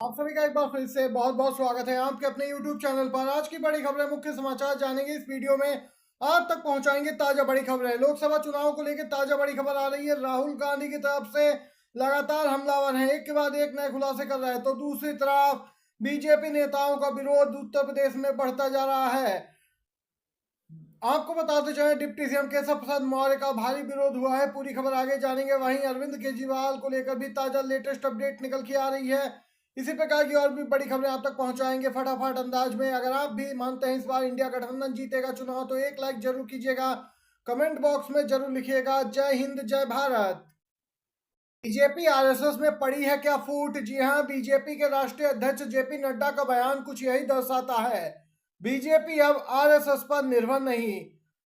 आप सभी का एक बार फिर से बहुत बहुत स्वागत है आपके अपने YouTube चैनल पर। आज की बड़ी खबरें, मुख्य समाचार जानेंगे इस वीडियो में। आप तक पहुंचाएंगे ताजा बड़ी खबरें। लोकसभा चुनाव को लेकर ताजा बड़ी खबर आ रही है। राहुल गांधी की तरफ से लगातार हमलावर हैं, एक के बाद एक नए खुलासे कर रहे हैं, तो दूसरी तरफ बीजेपी नेताओं का विरोध उत्तर प्रदेश में बढ़ता जा रहा है। आपको बताते चले, डिप्टी सीएम केशव प्रसाद मौर्य का भारी विरोध हुआ है। पूरी खबर आगे जानेंगे। वहीं अरविंद केजरीवाल को लेकर भी ताजा लेटेस्ट अपडेट निकल के आ रही है। इसी प्रकार की और भी बड़ी खबरें आप तक पहुंचाएंगे फटाफट अंदाज में। अगर आप भी मानते हैं इस बार इंडिया गठबंधन जीतेगा चुनाव, तो एक लाइक जरूर कीजिएगा, कमेंट बॉक्स में जरूर लिखिएगा जय हिंद जय भारत। बीजेपी आरएसएस में पड़ी है क्या फूट? जी हां, बीजेपी के राष्ट्रीय अध्यक्ष जेपी नड्डा का बयान कुछ यही दर्शाता है। बीजेपी अब आरएसएस पर निर्भर नहीं।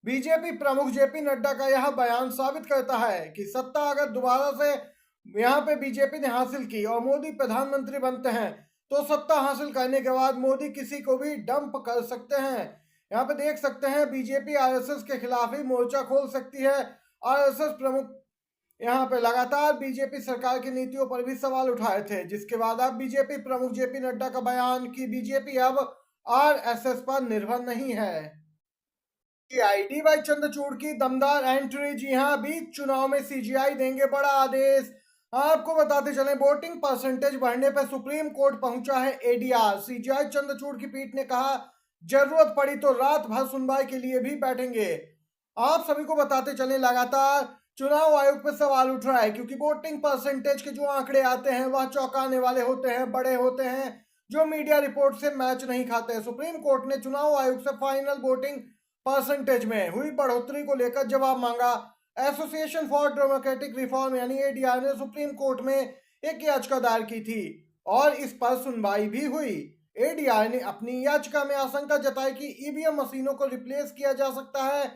बीजेपी प्रमुख जेपी नड्डा का यह बयान साबित करता है कि सत्ता अगर दोबारा से यहां पे बीजेपी ने हासिल की और मोदी प्रधानमंत्री बनते हैं, तो सत्ता हासिल करने के बाद मोदी किसी को भी डंप कर सकते हैं। यहाँ पे देख सकते हैं, बीजेपी आरएसएस के खिलाफ ही मोर्चा खोल सकती है। आरएसएस प्रमुख यहाँ पे लगातार बीजेपी सरकार की नीतियों पर भी सवाल उठाए थे, जिसके बाद अब बीजेपी प्रमुख जेपी नड्डा का बयान कि बीजेपी अब आरएसएस पर निर्भर नहीं है। DY चंद्रचूड़ की दमदार एंट्री। जी हां, बीच चुनाव में सीजीआई देंगे बड़ा आदेश। आपको बताते चलें, वोटिंग परसेंटेज बढ़ने पर सुप्रीम कोर्ट पहुंचा है एडीआर। सीजीआई चंद्रचूड़ की पीठ ने कहा, जरूरत पड़ी तो रात भर सुनवाई के लिए भी बैठेंगे। आप सभी को बताते चलें, लगातार चुनाव आयोग पर सवाल उठ रहा है, क्योंकि वोटिंग परसेंटेज के जो आंकड़े आते हैं वह चौंकाने वाले होते हैं, बड़े होते हैं, जो मीडिया रिपोर्ट से मैच नहीं खाते हैं। सुप्रीम कोर्ट ने चुनाव आयोग से फाइनल वोटिंग परसेंटेज में हुई बढ़ोतरी को लेकर जवाब मांगा। एसोसिएशन फॉर डेमोक्रेटिक रिफॉर्म यानी एडीआर ने सुप्रीम कोर्ट में एक याचिका दायर की थी और इस पर सुनवाई भी हुई। एडीआर ने अपनी याचिका में आशंका जताई कि ईवीएम मशीनों को रिप्लेस किया जा सकता है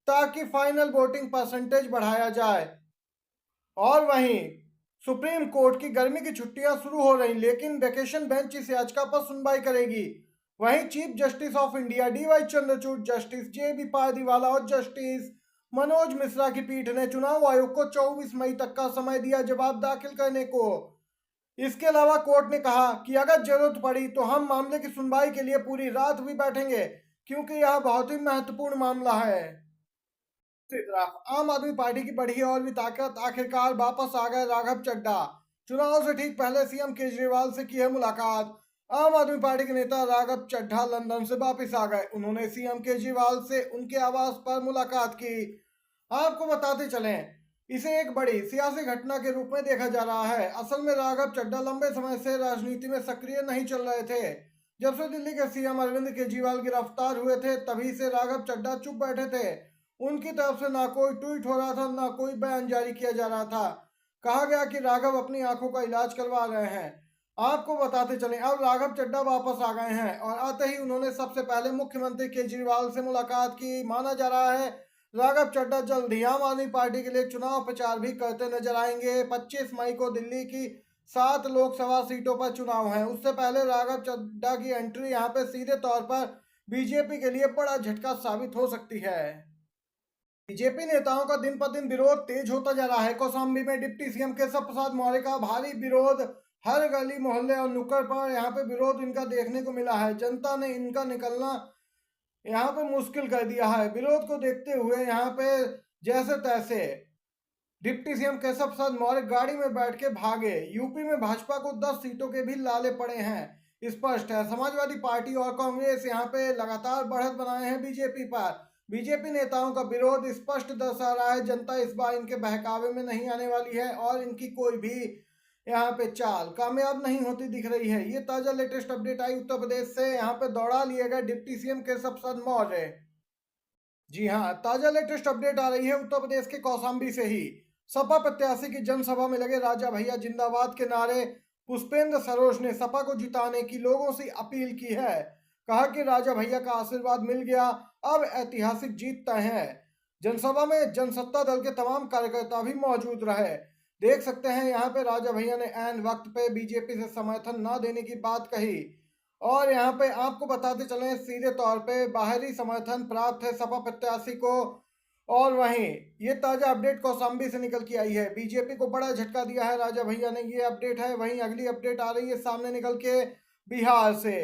ताकि फाइनल वोटिंग परसेंटेज बढ़ाया जाए। और वहीं सुप्रीम कोर्ट की गर्मी की छुट्टियां शुरू हो रही, लेकिन वेकेशन बेंच इस याचिका पर सुनवाई करेगी। वहीं chief justice of India DY Chandrachud, justice JB Pardiwala और जस्टिस मनोज मिश्रा की पीठ ने चुनाव आयोग को 24 मई तक का समय दिया जवाब दाखिल करने को। इसके अलावा कोर्ट ने कहा कि अगर जरूरत पड़ी तो हम मामले की सुनवाई के लिए पूरी रात भी बैठेंगे, क्योंकि यह बहुत ही महत्वपूर्ण मामला है। दूसरी तरफ आम आदमी पार्टी की बढ़ी और भी ताकत। आखिरकार वापस आ गए राघव चड्ढा। चुनाव से ठीक पहले सीएम केजरीवाल से की है मुलाकात। आम आदमी पार्टी के नेता राघव चड्ढा लंदन से वापस आ गए। उन्होंने सीएम केजरीवाल से उनके आवास पर मुलाकात की। आपको बताते चलें, इसे एक बड़ी सियासी घटना के रूप में देखा जा रहा है। असल में राघव चड्ढा लंबे समय से राजनीति में सक्रिय नहीं चल रहे थे। जब से दिल्ली के सीएम अरविंद केजरीवाल गिरफ्तार हुए थे, तभी से राघव चड्ढा चुप बैठे थे। उनकी तरफ से ना कोई ट्वीट हो रहा था, ना कोई बयान जारी किया जा रहा था। कहा गया कि राघव अपनी आंखों का इलाज करवा रहे हैं। आपको बताते चलें, अब राघव चड्ढा वापस आ गए हैं और आते ही उन्होंने सबसे पहले मुख्यमंत्री केजरीवाल से मुलाकात की। माना जा रहा है राघव चड्ढा जल्द ही आम आदमी पार्टी के लिए चुनाव प्रचार भी करते नजर आएंगे। 25 मई को दिल्ली की 7 लोकसभा सीटों पर चुनाव है। उससे पहले राघव चड्ढा की एंट्री यहाँ पे सीधे तौर पर बीजेपी के लिए बड़ा झटका साबित हो सकती है। बीजेपी नेताओं का दिन पर दिन विरोध तेज होता जा रहा है। कौशाम्बी में डिप्टी सीएम केशव प्रसाद मौर्य का भारी विरोध। हर गली मोहल्ले और नुक्कड़ पर यहाँ पे विरोध इनका देखने को मिला है। जनता ने इनका निकलना यहाँ पे मुश्किल कर दिया है। विरोध को देखते हुए यहाँ पे जैसे तैसे डिप्टी सीएम केशव प्रसाद मौर्य गाड़ी में बैठ के भागे। यूपी में भाजपा को 10 सीटों के भी लाले पड़े हैं, स्पष्ट है। समाजवादी पार्टी और कांग्रेस यहाँ पे लगातार बढ़त बनाए हैं बीजेपी पर। बीजेपी नेताओं का विरोध स्पष्ट दर्शा रहा है, जनता इस बार इनके बहकावे में नहीं आने वाली है और इनकी कोई भी यहाँ पे चाल कामयाब नहीं होती दिख रही है। ये ताजा लेटेस्ट अपडेट आई उत्तर प्रदेश से। यहाँ पे दौड़ा लिए गए डिप्टी सीएम केशव प्रसाद मौर्य। जी हाँ, ताजा लेटेस्ट अपडेट आ रही है उत्तर प्रदेश के कौशाम्बी से ही। सपा प्रत्याशी की जनसभा में लगे राजा भैया जिंदाबाद के नारे। पुष्पेंद्र सरोज ने सपा को जिताने की लोगों से अपील की है। कहा कि राजा भैया का आशीर्वाद मिल गया, अब ऐतिहासिक जीत तय है। जनसभा में जनसत्ता दल के तमाम कार्यकर्ता भी मौजूद रहे। देख सकते हैं यहाँ पे राजा भैया ने ऐन वक्त पे बीजेपी से समर्थन न देने की बात कही और यहाँ पे आपको बताते चलें, सीधे तौर पे बाहरी समर्थन प्राप्त है सपा प्रत्याशी को और वहीं ये ताजा अपडेट कौशाम्बी से निकल के आई है। बीजेपी को बड़ा झटका दिया है राजा भैया ने, ये अपडेट है। वहीं अगली अपडेट आ रही है सामने निकल के बिहार से।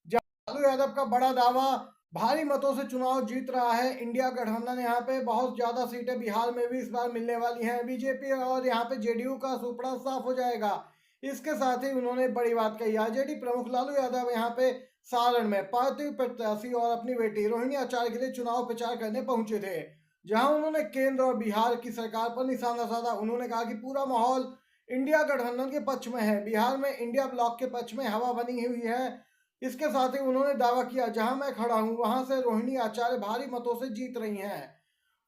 लालू यादव का बड़ा दावा, भारी मतों से चुनाव जीत रहा है इंडिया गठबंधन। यहाँ पे बहुत ज्यादा सीटें बिहार में भी इस बार मिलने वाली हैं बीजेपी, और यहाँ पे जेडीयू का सुपड़ा साफ हो जाएगा। इसके साथ ही उन्होंने बड़ी बात कही। आरजेडी प्रमुख लालू यादव यहाँ पे सारण में पार्टी प्रत्याशी और अपनी बेटी रोहिणी आचार्य के लिए चुनाव प्रचार करने पहुंचे थे, जहां उन्होंने केंद्र और बिहार की सरकार पर निशाना साधा। उन्होंने कहा कि पूरा माहौल इंडिया गठबंधन के पक्ष में है, बिहार में इंडिया ब्लॉक के पक्ष में हवा बनी हुई है। इसके साथ ही उन्होंने दावा किया, जहां मैं खड़ा हूं वहां से रोहिणी आचार्य भारी मतों से जीत रही हैं।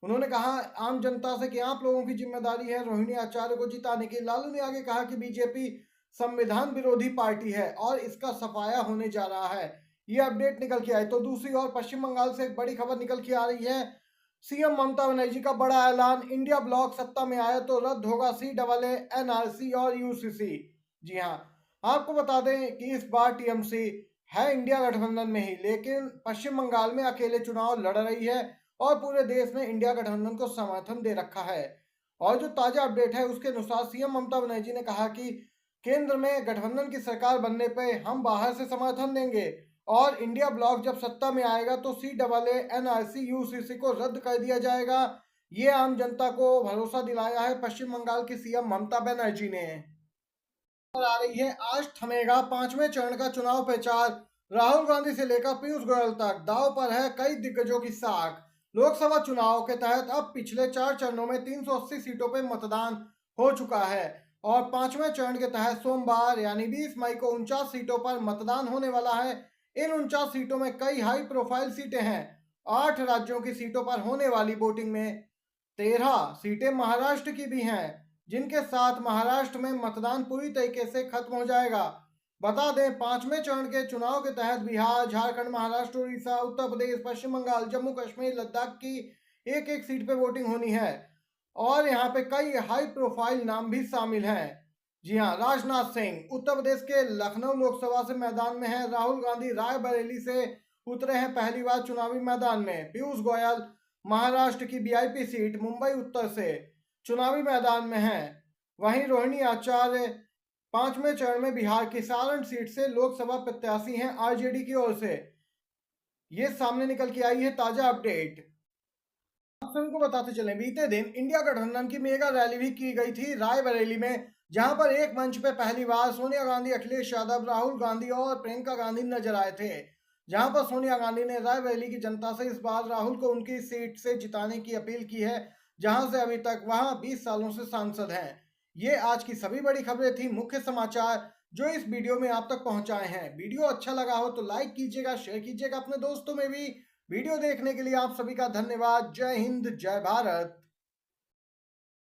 उन्होंने कहा आम जनता से कि आप लोगों की जिम्मेदारी है रोहिणी आचार्य को जिताने की। लालू ने आगे कहा कि बीजेपी संविधान विरोधी पार्टी है और इसका सफाया होने जा रहा है। ये अपडेट निकल के आई। तो दूसरी ओर पश्चिम बंगाल से एक बड़ी खबर निकल के आ रही है। सीएम ममता बनर्जी का बड़ा ऐलान, इंडिया ब्लॉक सत्ता में आया तो रद्द होगा CAA, NRC और UCC। जी हाँ, आपको बता दें कि इस बार टीएमसी है इंडिया गठबंधन में ही, लेकिन पश्चिम बंगाल में अकेले चुनाव लड़ रही है और पूरे देश में इंडिया गठबंधन को समर्थन दे रखा है। और जो ताजा अपडेट है उसके अनुसार सीएम ममता बनर्जी ने कहा कि केंद्र में गठबंधन की सरकार बनने पे हम बाहर से समर्थन देंगे और इंडिया ब्लॉक जब सत्ता में आएगा तो CAA, NRC, UCC को रद्द कर दिया जाएगा। ये आम जनता को भरोसा दिलाया है पश्चिम बंगाल की सीएम ममता बनर्जी ने। और आ रही है, आज थमेगा 5वें चरण का चुनाव प्रचार। राहुल गांधी से लेकर पीयूष गोयल तक दांव पर है कई दिग्गजों की साख। लोकसभा चुनाव के तहत अब पिछले 4 चरणों में 380 सीटों पर मतदान हो चुका है और 5वें चरण के तहत सोमवार यानी 20 मई को 49 सीटों पर मतदान होने वाला है। इन 49 सीटों में कई हाई प्रोफाइल सीटें हैं। 8 राज्यों की सीटों पर होने वाली वोटिंग में 13 सीटें महाराष्ट्र की भी हैं, जिनके साथ महाराष्ट्र में मतदान पूरी तरीके से खत्म हो जाएगा। बता दें 5वें चरण के चुनाव के तहत बिहार, झारखंड, महाराष्ट्र, उड़ीसा, उत्तर प्रदेश, पश्चिम बंगाल, जम्मू कश्मीर, लद्दाख की एक एक सीट पे वोटिंग होनी है और यहाँ पे कई हाई प्रोफाइल नाम भी शामिल हैं। जी हाँ, राजनाथ सिंह उत्तर प्रदेश के लखनऊ लोकसभा से मैदान में है। राहुल गांधी रायबरेली से उतरे हैं पहली बार चुनावी मैदान में। पीयूष गोयल महाराष्ट्र की VIP सीट मुंबई उत्तर से चुनावी मैदान में है। वहीं रोहिणी आचार्य 5वें चरण में बिहार की सारण सीट से लोकसभा प्रत्याशी हैं आरजेडी की ओर से। ये सामने निकल के आई है ताजा अपडेट। आप सभी को बताते चले, बीते दिन इंडिया गठबंधन की मेगा रैली भी की गई थी रायबरेली में, जहां पर एक मंच पे पहली बार सोनिया गांधी, अखिलेश यादव, राहुल गांधी और प्रियंका गांधी नजर आए थे। जहां पर सोनिया गांधी ने रायबरेली की जनता से इस बार राहुल को उनकी सीट से जिताने की अपील की है, जहां से अभी तक वहां 20 सालों से सांसद हैं। ये आज की सभी बड़ी खबरें थी, मुख्य समाचार जो इस वीडियो में आप तक पहुंचाए हैं। वीडियो अच्छा लगा हो तो लाइक कीजिएगा, शेयर कीजिएगा अपने दोस्तों में भी। वीडियो देखने के लिए आप सभी का धन्यवाद। जय हिंद, जय भारत।